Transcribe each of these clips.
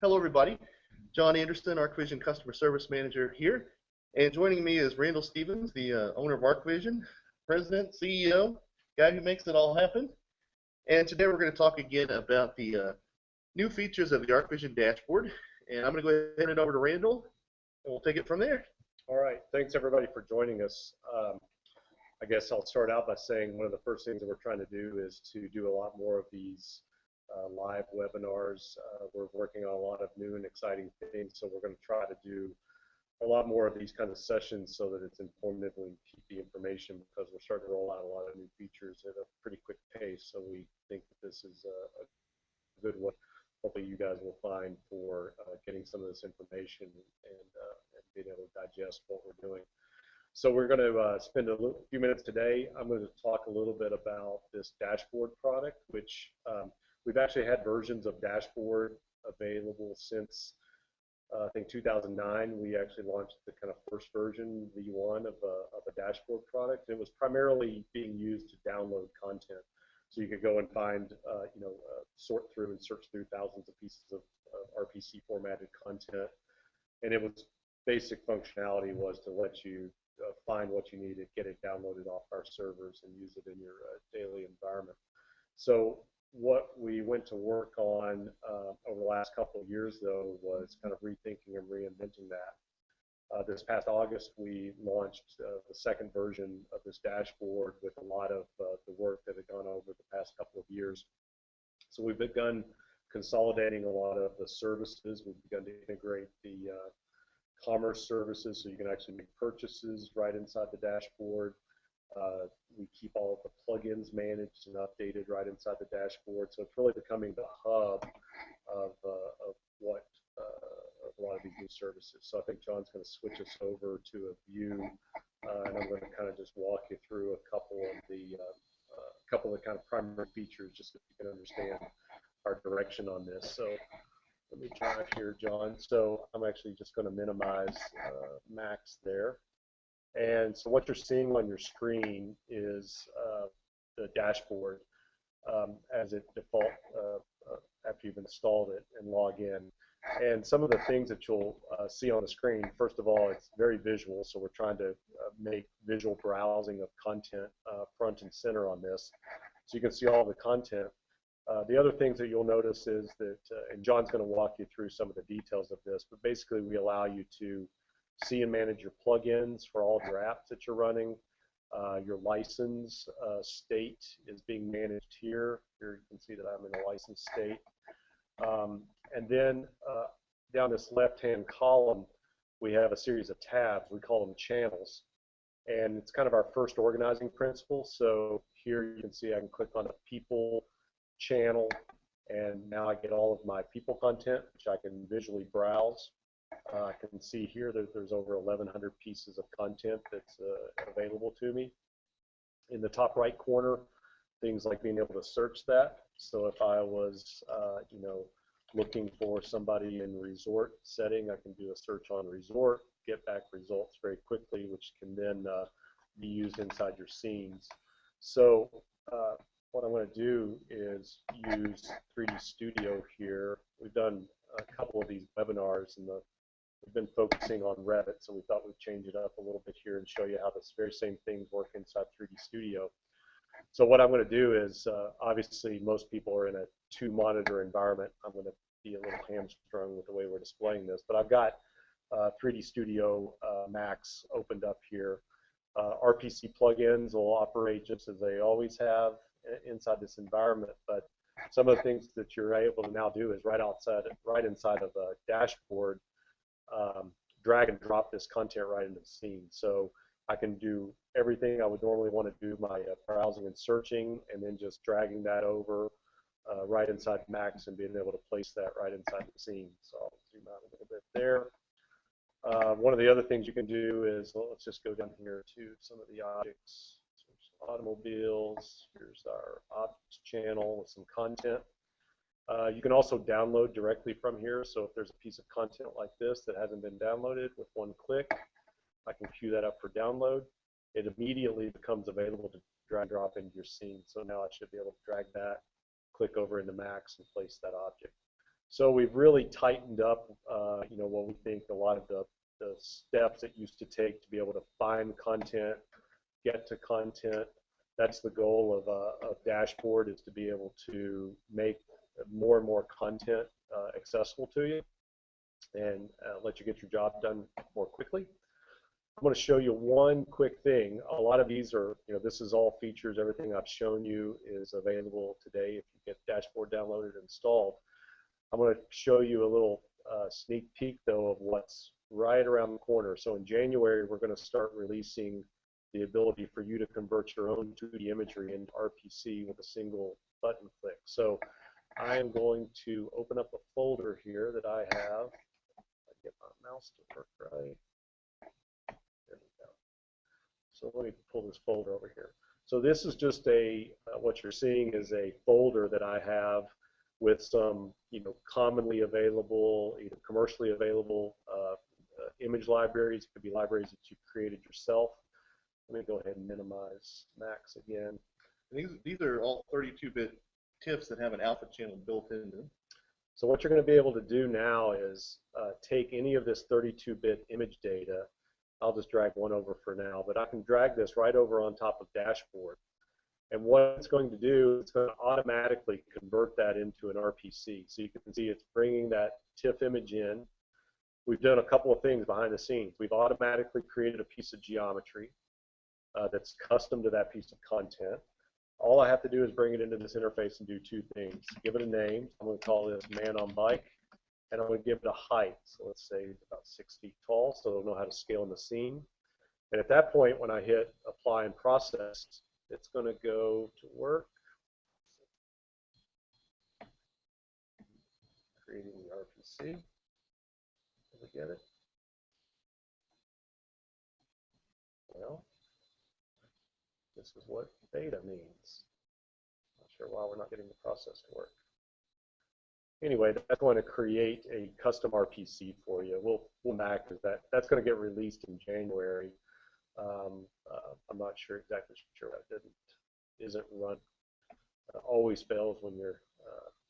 Hello, everybody. John Anderson, ArcVision Customer Service Manager here. And joining me is Randall Stevens, the owner of ArcVision, President, CEO, guy who makes it all happen. And today we're going to talk again about the new features of the ArcVision dashboard. And I'm going to go ahead and hand it over to Randall, and we'll take it from there. All right, thanks everybody for joining us. I guess I'll start out by saying one of the first things that we're trying to do is to do a lot more of these live webinars. We're working on a lot of new and exciting things, so we're going to try to do a lot more of these kind of sessions so that it's informative and keep the information, because we're starting to roll out a lot of new features at a pretty quick pace. So we think that this is a good one. Hopefully you guys will find for getting some of this information and being able to digest what we're doing. So we're going to spend a few minutes today. I'm going to talk a little bit about this dashboard product, which we've actually had versions of dashboard available since I think 2009. We actually launched the kind of first version, V1, of a dashboard product. It was primarily being used to download content. So you could go and find, sort through and search through thousands of pieces of RPC formatted content. And it was basic functionality was to let you find what you needed, get it downloaded off our servers, and use it in your daily environment. So what we went to work on over the last couple of years, though, was kind of rethinking and reinventing that. This past August, we launched the second version of this dashboard with a lot of the work that had gone over the past couple of years. So we've begun consolidating a lot of the services. We've begun to integrate the commerce services, so you can actually make purchases right inside the dashboard. We keep all of the plugins managed and updated right inside the dashboard. So it's really becoming the hub of what a lot of these new services. So I think John's going to switch us over to a view, and I'm going to kind of just walk you through a couple of the kind of primary features, just so you can understand our direction on this. So let me try it here, John. So I'm actually just going to minimize Max there. And so what you're seeing on your screen is the dashboard as it default after you've installed it and log in. And some of the things that you'll see on the screen, first of all, it's very visual. So we're trying to make visual browsing of content front and center on this. So you can see all the content. The other things that you'll notice is that, and John's going to walk you through some of the details of this, but basically we allow you to see and manage your plugins for all of your apps that you're running. Your license state is being managed here. Here you can see that I'm in a license state. And then down this left-hand column, we have a series of tabs. We call them channels. And it's kind of our first organizing principle. So here you can see I can click on a people channel, and now I get all of my people content, which I can visually browse. I can see here that there's over 1,100 pieces of content that's available to me. In the top right corner, things like being able to search that. So if I was, looking for somebody in resort setting, I can do a search on resort, get back results very quickly, which can then be used inside your scenes. So what I'm going to do is use 3D Studio here. We've done a couple of these webinars, and we've been focusing on Revit, so we thought we'd change it up a little bit here and show you how this very same things work inside 3D Studio. So what I'm going to do is, obviously, most people are in a 2-monitor environment. I'm going to be a little hamstrung with the way we're displaying this, but I've got 3D Studio Max opened up here. RPC plugins will operate just as they always have inside this environment, but some of the things that you're able to now do is right inside of a dashboard, drag and drop this content right into the scene. So I can do everything I would normally want to do, my browsing and searching, and then just dragging that over right inside Max and being able to place that right inside the scene. So I'll zoom out a little bit there. One of the other things you can do is, well, let's just go down here to some of the objects. So there's automobiles. Here's our objects channel with some content. You can also download directly from here. So if there's a piece of content like this that hasn't been downloaded, with one click, I can queue that up for download. It immediately becomes available to drag and drop into your scene. So now I should be able to drag that, click over into Max, and place that object. So we've really tightened up, what we think a lot of the steps it used to take to be able to find content, get to content. That's the goal of Dashboard, is to be able to make more and more content accessible to you and let you get your job done more quickly. I'm going to show you one quick thing. A lot of these are, this is all features. Everything I've shown you is available today if you get Dashboard downloaded and installed. I'm going to show you a little sneak peek, though, of what's right around the corner. So in January, we're going to start releasing the ability for you to convert your own 2D imagery into RPC with a single button click. So I am going to open up a folder here that I have. Get my mouse to work right. There we go. So let me pull this folder over here. So this is just what you're seeing is a folder that I have with some, commonly available, either commercially available image libraries. It could be libraries that you've created yourself. Let me go ahead and minimize Max again. These are all 32-bit TIFFs that have an alpha channel built into them. So what you're going to be able to do now is take any of this 32-bit image data. I'll just drag one over for now, but I can drag this right over on top of Dashboard. And what it's going to do, it's going to automatically convert that into an RPC. So you can see it's bringing that TIFF image in. We've done a couple of things behind the scenes. We've automatically created a piece of geometry that's custom to that piece of content. All I have to do is bring it into this interface and do two things. Give it a name. I'm going to call this man on bike, and I'm going to give it a height. So let's say it's about 6 feet tall, so it'll know how to scale in the scene. And at that point, when I hit apply and process, it's going to go to work, creating the RPC. Did we get it? Well, this is what beta means. Not sure why we're not getting the process to work. Anyway, that's going to create a custom RPC for you. We'll back because that's going to get released in January. I'm not sure exactly sure why it isn't run. Always fails when you're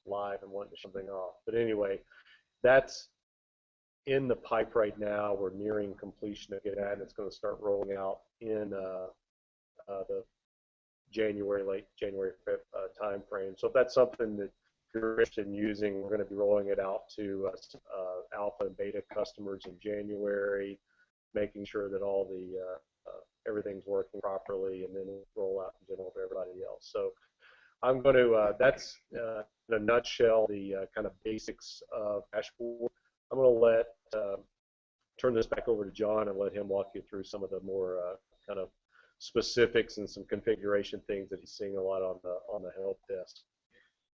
live and wanting to shut something off. But anyway, that's in the pipe right now. We're nearing completion of getting that, and it's going to start rolling out in the late January time frame. So if that's something that you're interested in using, we're going to be rolling it out to alpha and beta customers in January, making sure that all the everything's working properly, and then roll out in general for everybody else. So I'm going to, that's in a nutshell the kind of basics of Dashboard. I'm going to turn this back over to John and let him walk you through some of the more kind of specifics and some configuration things that he's seeing a lot on the help desk.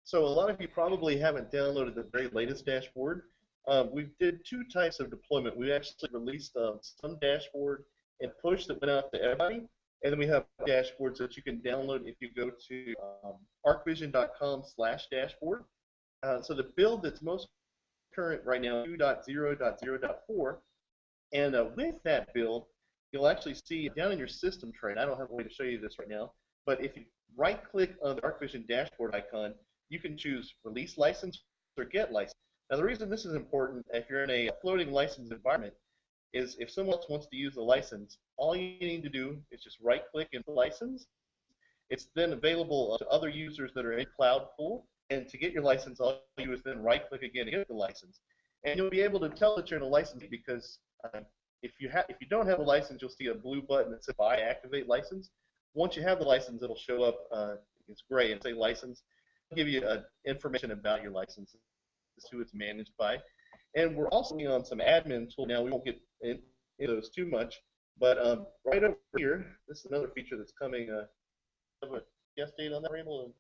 So a lot of you probably haven't downloaded the very latest Dashboard. We did two types of deployment. We actually released some Dashboard and push that went out to everybody, and then we have dashboards that you can download if you go to arcvision.com/dashboard. So the build that's most current right now, 2.0.0.4, and with that build, you'll actually see down in your system tray, and I don't have a way to show you this right now, but if you right-click on the ArcVision dashboard icon, you can choose release license or get license. Now the reason this is important, if you're in a floating license environment, is if someone else wants to use the license, all you need to do is just right-click in the license. It's then available to other users that are in Cloudpool, and to get your license, all you do is then right-click again to get the license. And you'll be able to tell that you're in a license because if you don't have a license, you'll see a blue button that says Buy Activate License. Once you have the license, it'll show up, it's gray, and say License. It'll give you information about your license, who it's managed by. And we're also working on some admin tools now. We won't get into those too much, but right over here, this is another feature that's coming. Have a guest date on that, Randall?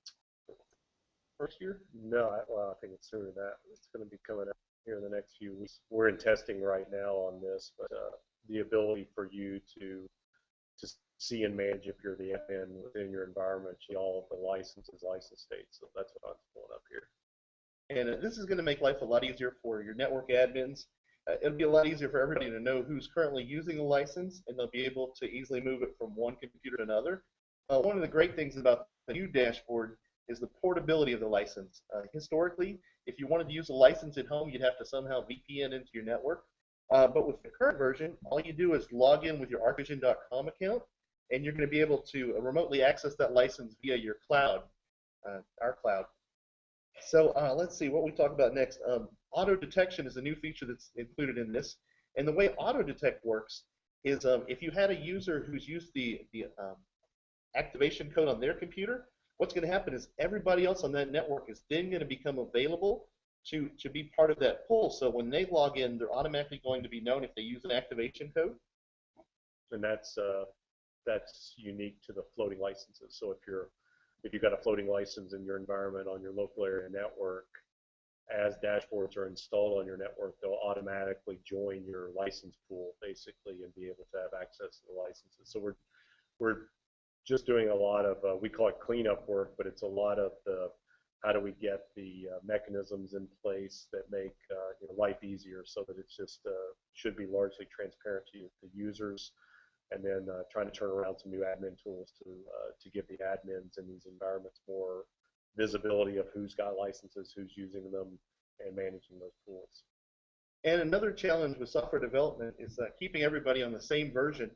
First year? No, well, I think it's sooner than that. It's going to be coming out here in the next few weeks. We're in testing right now on this, but the ability for you to see and manage if you're the admin within your environment, all of the licenses, license states. So that's what I'm pulling up here. And this is going to make life a lot easier for your network admins. It'll be a lot easier for everybody to know who's currently using a license, and they'll be able to easily move it from one computer to another. One of the great things about the new dashboard is the portability of the license. Historically, If you wanted to use a license at home, you'd have to somehow VPN into your network. But with the current version, all you do is log in with your arcvision.com account, and you're going to be able to remotely access that license via your cloud, our cloud. So let's see what we talk about next. Auto detection is a new feature that's included in this. And the way auto detect works is if you had a user who's used the activation code on their computer, what's going to happen is everybody else on that network is then going to become available to be part of that pool. So when they log in, they're automatically going to be known if they use an activation code. And that's unique to the floating licenses. So if you've got a floating license in your environment on your local area network, as dashboards are installed on your network, they'll automatically join your license pool basically and be able to have access to the licenses. So we're just doing a lot of we call it cleanup work, but it's a lot of the how do we get the mechanisms in place that make life easier, so that it's just should be largely transparent to the users, and then trying to turn around some new admin tools to give the admins in these environments more visibility of who's got licenses, who's using them, and managing those pools. And another challenge with software development is keeping everybody on the same version.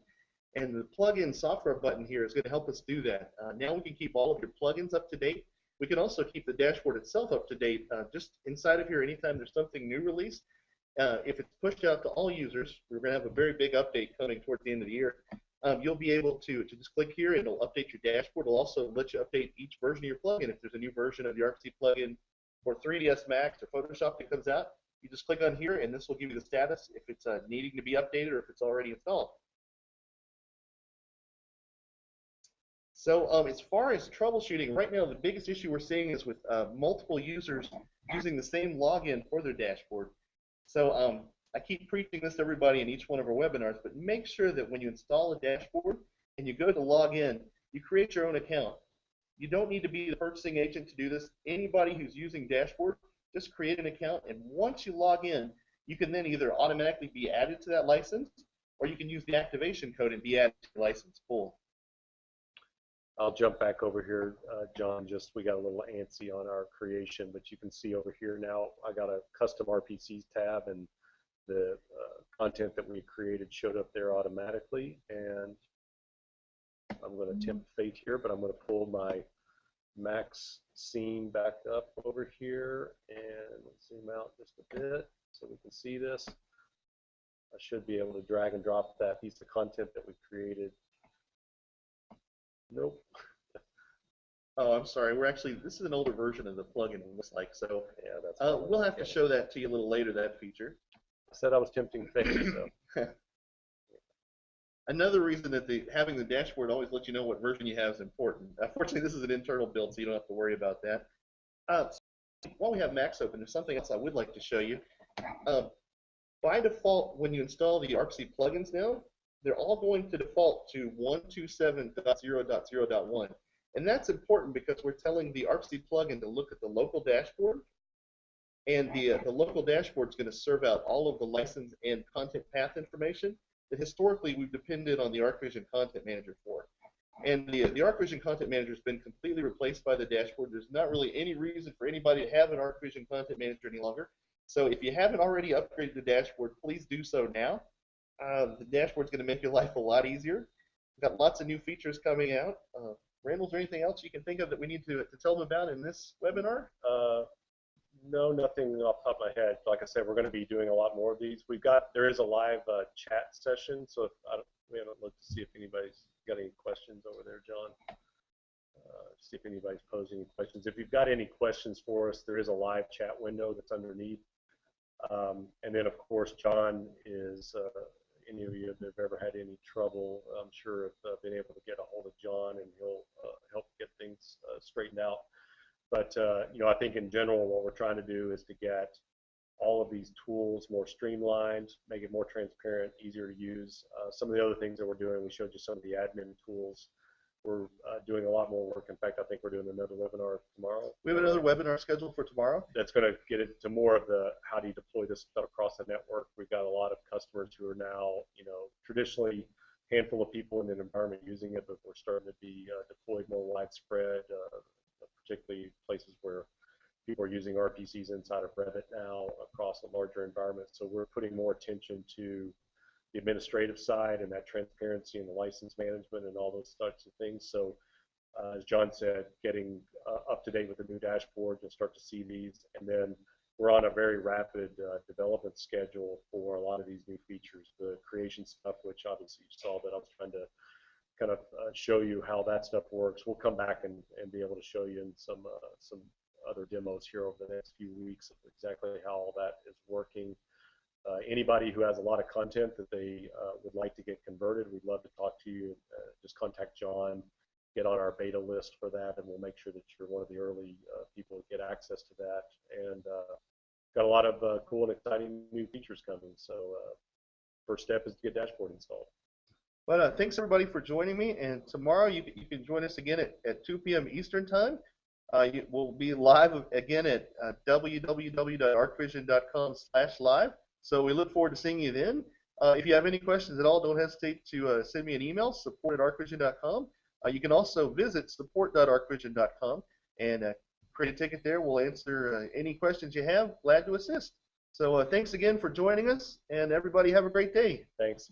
And the plugin software button here is going to help us do that. Now we can keep all of your plugins up to date. We can also keep the dashboard itself up to date. Just inside of here, anytime there's something new released, if it's pushed out to all users, we're going to have a very big update coming towards the end of the year. You'll be able to just click here, and it'll update your dashboard. It'll also let you update each version of your plugin. If there's a new version of the RPC plugin for 3ds Max or Photoshop that comes out, you just click on here, and this will give you the status if it's needing to be updated or if it's already installed. So as far as troubleshooting, right now the biggest issue we're seeing is with multiple users using the same login for their dashboard. So I keep preaching this to everybody in each one of our webinars, but make sure that when you install a dashboard and you go to log in, you create your own account. You don't need to be the purchasing agent to do this. Anybody who's using dashboard, just create an account, and once you log in, you can then either automatically be added to that license, or you can use the activation code and be added to the license pool. I'll jump back over here, John. Just we got a little antsy on our creation, but you can see over here now I got a custom RPCs tab, and the content that we created showed up there automatically. And I'm going to tempt fate here, but I'm going to pull my Max scene back up over here and zoom out just a bit so we can see this. I should be able to drag and drop that piece of content that we created. Nope. Oh, I'm sorry. This is an older version of the plugin, it looks like. So yeah, that's we'll have to show that to you a little later, that feature. I said I was tempting fate, so. Another reason that having the dashboard always lets you know what version you have is important. Fortunately, this is an internal build, so you don't have to worry about that. So while we have Max open, there's something else I would like to show you. By default, when you install the RPC plugins now, they're all going to default to 127.0.0.1. And that's important because we're telling the RPC plugin to look at the local dashboard, and the local dashboard is going to serve out all of the license and content path information that historically we've depended on the ArcVision Content Manager for. And the ArcVision Content Manager has been completely replaced by the dashboard. There's not really any reason for anybody to have an ArcVision Content Manager any longer. So if you haven't already upgraded the dashboard, please do so now. The dashboard's going to make your life a lot easier. We've got lots of new features coming out. Randall, is there anything else you can think of that we need to tell them about in this webinar? No, nothing off the top of my head. Like I said, we're going to be doing a lot more of these. There is a live chat session, so we haven't looked to see if anybody's got any questions over there, John. See if anybody's posing any questions. If you've got any questions for us, there is a live chat window that's underneath. And then, of course, John is, any of you that have ever had any trouble, I'm sure have been able to get a hold of John, and he'll help get things straightened out. But I think in general, what we're trying to do is to get all of these tools more streamlined, make it more transparent, easier to use. Some of the other things that we're doing, we showed you some of the admin tools. We're doing a lot more work. In fact, I think we're doing another webinar tomorrow. We have another webinar scheduled for tomorrow. That's going to get into more of the how do you deploy this stuff across the network. We've got a lot of customers who are now, traditionally a handful of people in an environment using it, but we're starting to be deployed more widespread, particularly places where people are using RPCs inside of Revit now across a larger environment. So we're putting more attention to the administrative side and that transparency and the license management and all those types of things. So as John said, getting up to date with the new dashboard, you'll start to see these. And then we're on a very rapid development schedule for a lot of these new features. The creation stuff, which obviously you saw that I was trying to kind of show you how that stuff works. We'll come back and be able to show you in some other demos here over the next few weeks of exactly how all that is working. Anybody who has a lot of content that they would like to get converted, we'd love to talk to you. Just contact John, get on our beta list for that, and we'll make sure that you're one of the early people to get access to that. And got a lot of cool and exciting new features coming. So first step is to get dashboard installed. But thanks everybody for joining me, and tomorrow you can join us again at 2 p.m. Eastern Time. We'll be live again at www.arcvision.com/live. So we look forward to seeing you then. If you have any questions at all, don't hesitate to send me an email, support@arcvision.com. You can also visit support.arcvision.com and create a ticket there. We'll answer any questions you have. Glad to assist. So thanks again for joining us, and everybody have a great day. Thanks.